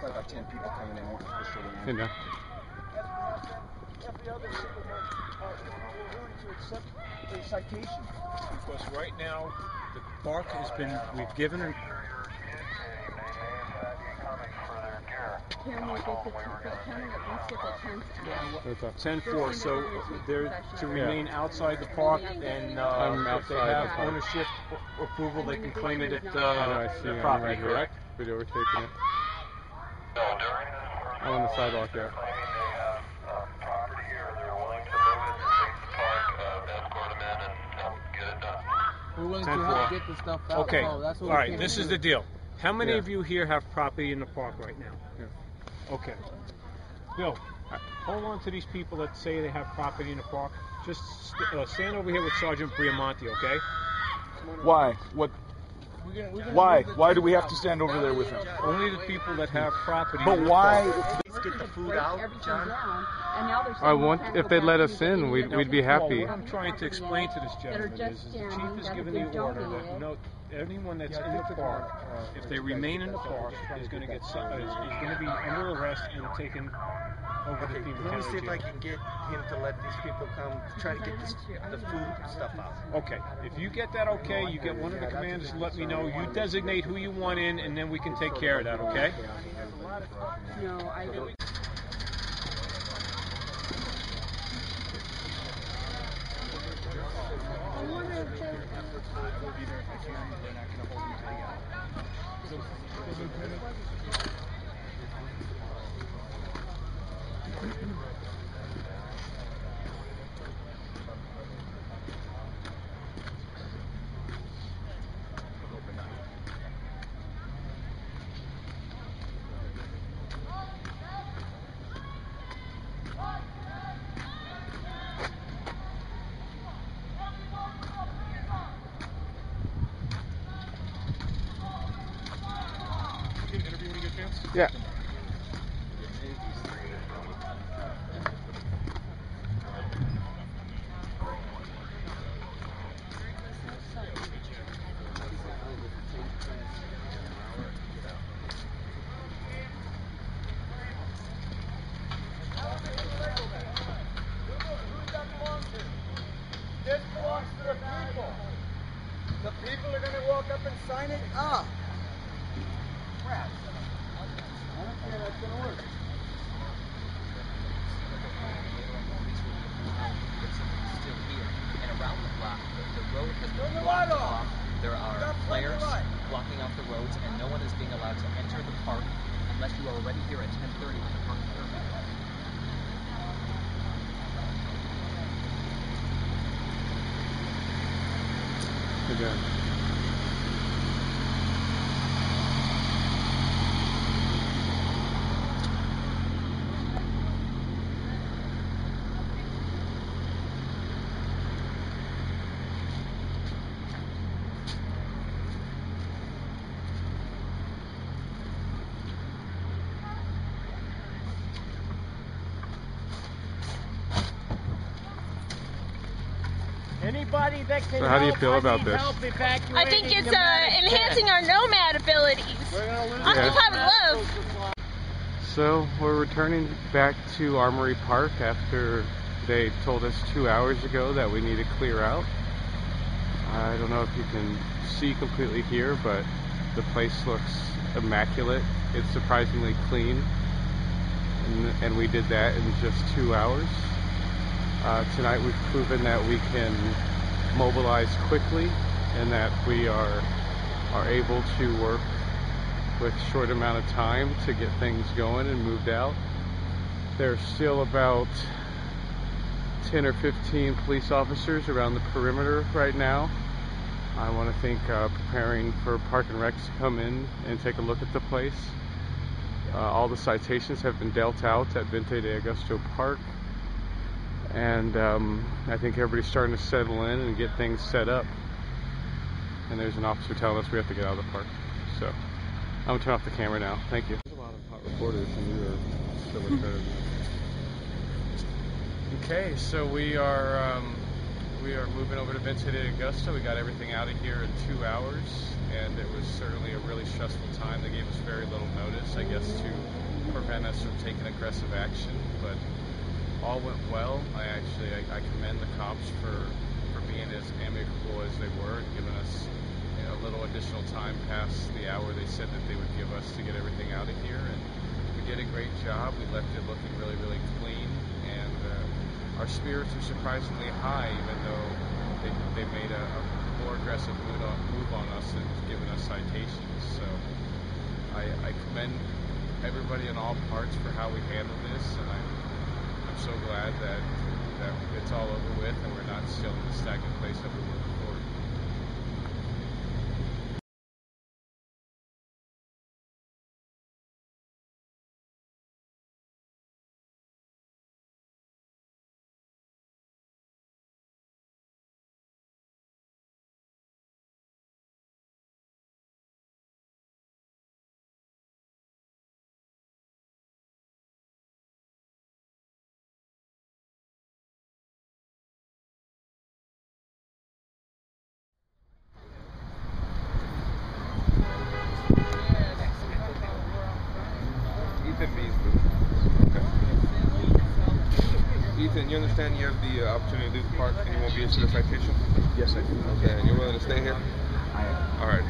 probably about 10 people coming in wanting to push it in. Yeah. Every other supermarket will willing to accept a citation. Because right now, the park has been, we've given her. Can we at least get the tent? 10-4, so they're to remain outside the park, and if they have ownership approval, they can claim it at the property, correct? Video, we're taking it. I'm on the sidewalk, yeah. We're willing to get the stuff out. Okay, So that's what all right, this is the deal. How many of you here have property in the park right now? Yeah. Okay. Bill, hold on to these people that say they have property in the park. Just stand over here with Sergeant Briamonte, okay? Why? What? Why? Why do we have to stand over there with him? Only the people that have property. But why? Let's get the food out, John. I want, if they'd let us in, we'd be happy. What I'm trying to explain to this gentleman is the chief has given the order that anyone that's in the park, if they remain in the park, is going to be under arrest and taken over to FEMA. Let me see if I can get him to let these people come, try to get the food stuff out. Okay, if you get that okay, you get one of the commanders to let me know. You designate who you want in, and then we can take care of that, okay? No, I don't. I wonder if they... I will be there if I can. They're not going to hold me till you got it. Yeah. This belongs to the people. The people are going to walk up and sign it up. Crap. I don't think that's going to work. Still here. And around the block, the road has been blocked off. There are flares blocking off the roads, and no one is being allowed to enter the park unless you are already here at 10:30 when the park is open. Again. Anybody that can So how do you feel about this? I think it's enhancing our nomad abilities. Occupy with love. So we're returning back to Armory Park after they told us 2 hours ago that we need to clear out. I don't know if you can see completely here, but the place looks immaculate. It's surprisingly clean, and we did that in just 2 hours. Tonight we've proven that we can mobilize quickly and that we are able to work with short amount of time to get things going and moved out. There's still about 10 or 15 police officers around the perimeter right now. I want to think preparing for Park and Recs to come in and take a look at the place. All the citations have been dealt out at Vente de Augusto Park. And I think everybody's starting to settle in and get things set up. And there's an officer telling us we have to get out of the park. So I'm going to turn off the camera now. Thank you. There's a lot of hot reporters and you are still recording. Okay, so we are moving over to Vente de Augusto. We got everything out of here in 2 hours. and it was certainly a really stressful time. They gave us very little notice, I guess, to prevent us from taking aggressive action, but all went well. I commend the cops for being as amicable as they were and giving us a little additional time past the hour they said that they would give us to get everything out of here, and we did a great job. We left it looking really, really clean, and our spirits are surprisingly high, even though they made a more aggressive move on us and given us citations. So I commend everybody in all parts for how we handled this, and I'm so glad that it's all over with and we're not still in the stagnant place that we were before. Ethan, you understand you have the opportunity to leave the park and you won't be issued a citation? Yes, I do. Okay, and you're willing to stay here? I am. All right.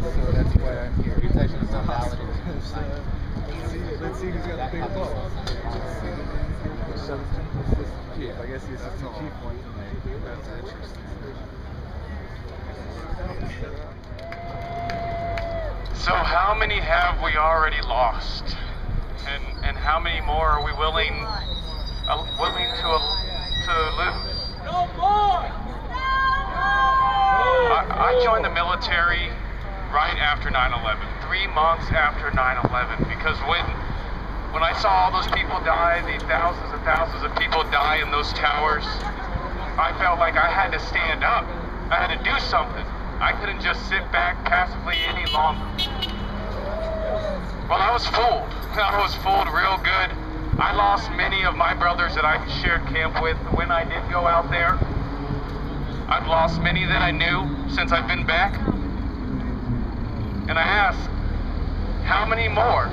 So that's why I'm here. Citation is not valid. Let's see who's got the big ball. Chief, I guess the assistant chief won tonight. That's interesting. So how many have we already lost? And how many more are we willing to lose? No more! I joined the military right after 9/11, 3 months after 9/11, because when I saw all those people die, the thousands and thousands of people die in those towers, I felt like I had to stand up. I had to do something. I couldn't just sit back passively any longer. Well, I was fooled. I was fooled real good. I lost many of my brothers that I shared camp with when I did go out there. I've lost many that I knew since I've been back. And I ask, how many more?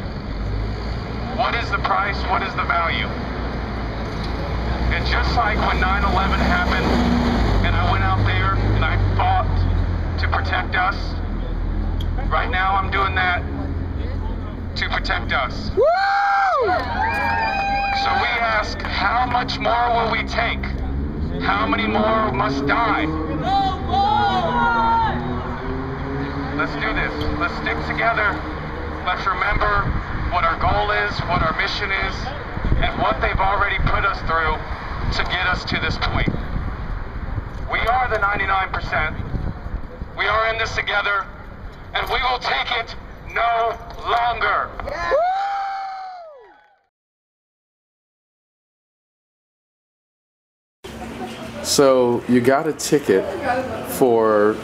What is the price? What is the value? And just like when 9/11 happened, and I went out there and I fought to protect us, right now I'm doing that to protect us. Woo! So we ask, how much more will we take? How many more must die? No more! Let's do this. Let's stick together. Let's remember what our goal is, what our mission is, and what they've already put us through to get us to this point. We are the 99%. We are in this together, and we will take it no longer. So you got a ticket for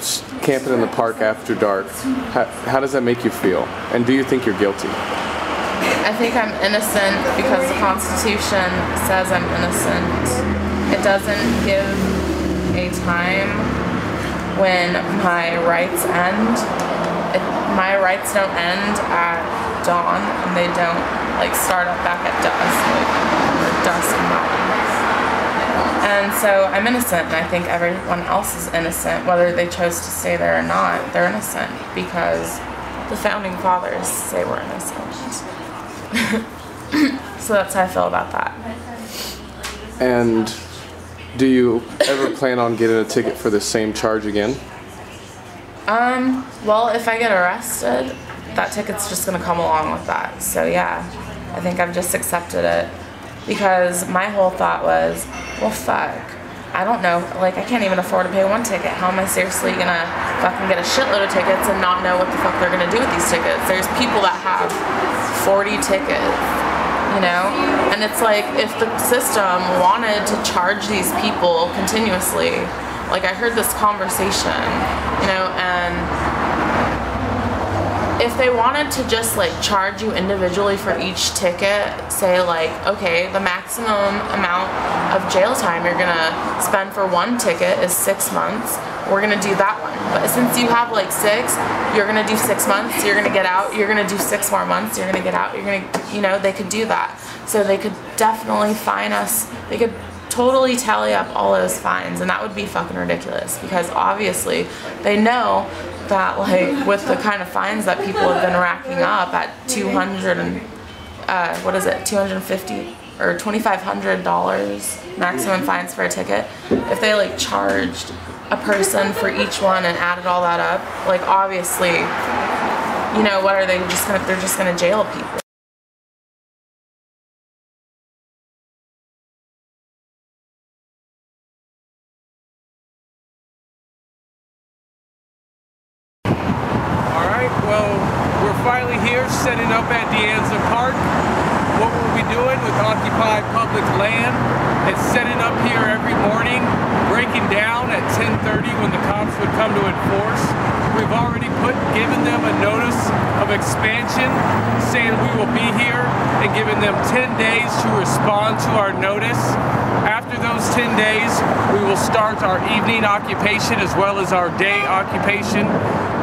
camping in the park after dark. How does that make you feel? And do you think you're guilty? I think I'm innocent because the Constitution says I'm innocent. It doesn't give a time when my rights end. My rights don't end at dawn, and they don't start up back at dusk, or dusk and dawn. And so I'm innocent, and I think everyone else is innocent, whether they chose to stay there or not. They're innocent because the founding fathers say we're innocent. So that's how I feel about that. And do you ever plan on getting a ticket for the same charge again? Well, if I get arrested, that ticket's just gonna come along with that. So yeah, I think I've just accepted it. Because my whole thought was, well fuck, I don't know, I can't even afford to pay one ticket. How am I seriously gonna fucking get a shitload of tickets and not know what the fuck they're gonna do with these tickets? There's people that have 40 tickets, you know? And it's like, if the system wanted to charge these people continuously, I heard this conversation, you know, and if they wanted to just like charge you individually for each ticket, say like, okay, the maximum amount of jail time you're gonna spend for one ticket is 6 months, we're gonna do that one. But since you have like 6, you're gonna do 6 months, you're gonna get out, you're gonna do 6 more months, you're gonna get out, you're gonna, you know, they could do that. So they could definitely fine us, they could totally tally up all those fines, and that would be fucking ridiculous, because obviously they know that like with the kind of fines that people have been racking up at $250 or $2,500 maximum fines for a ticket, if they like charged a person for each one and added all that up, like obviously, you know, what are they just gonna, they're just gonna jail people. Well, we're finally here setting up at Deanza Park. What we'll be doing with Occupy Public Land is setting up here every morning, breaking down at 10:30 when the cops would come to enforce. We've already given them a notice of expansion saying we will be here, and given them 10 days to respond to our notice. After those 10 days, we will start our evening occupation as well as our day occupation.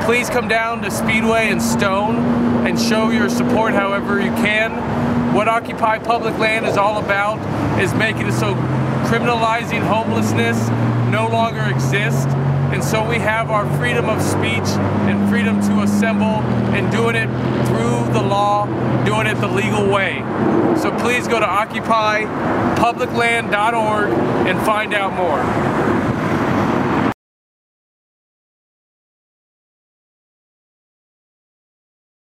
Please come down to Speedway and Stone and show your support however you can. What Occupy Public Land is all about is making it so criminalizing homelessness no longer exists. And so we have our freedom of speech and freedom to assemble, and doing it through the law, doing it the legal way. So please go to occupypublicland.org and find out more.